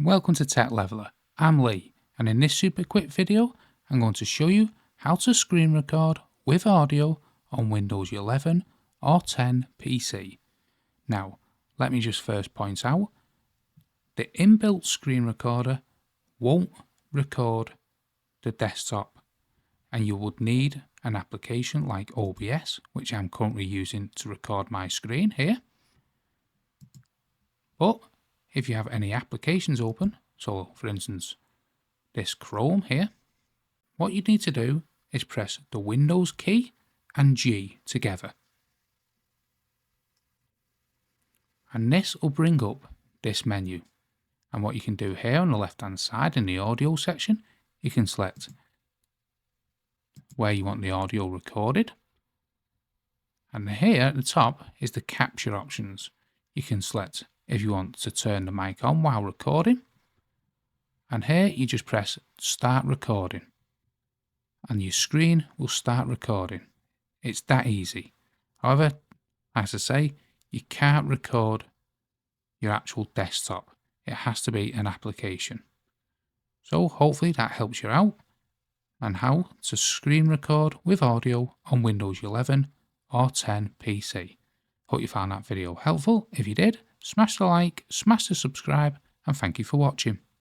Welcome to Tech Leveler. I'm Lee, and in this super quick video I'm going to show you how to screen record with audio on Windows 11 or 10 PC. Now, let me just first point out, the inbuilt screen recorder won't record the desktop, and you would need an application like OBS, which I'm currently using to record my screen here. But if you have any applications open, so for instance this Chrome here, what you need to do is press the Windows key and G together. And this will bring up this menu. And what you can do here on the left hand side in the audio section, you can select where you want the audio recorded. And here at the top is the capture options. You can select if you want to turn the mic on while recording. And here you just press start recording. And your screen will start recording. It's that easy. However, as I say, you can't record your actual desktop. It has to be an application. So hopefully that helps you out and how to screen record with audio on Windows 11 or 10 PC. Hope you found that video helpful. If you did, smash the like, smash the subscribe, and thank you for watching.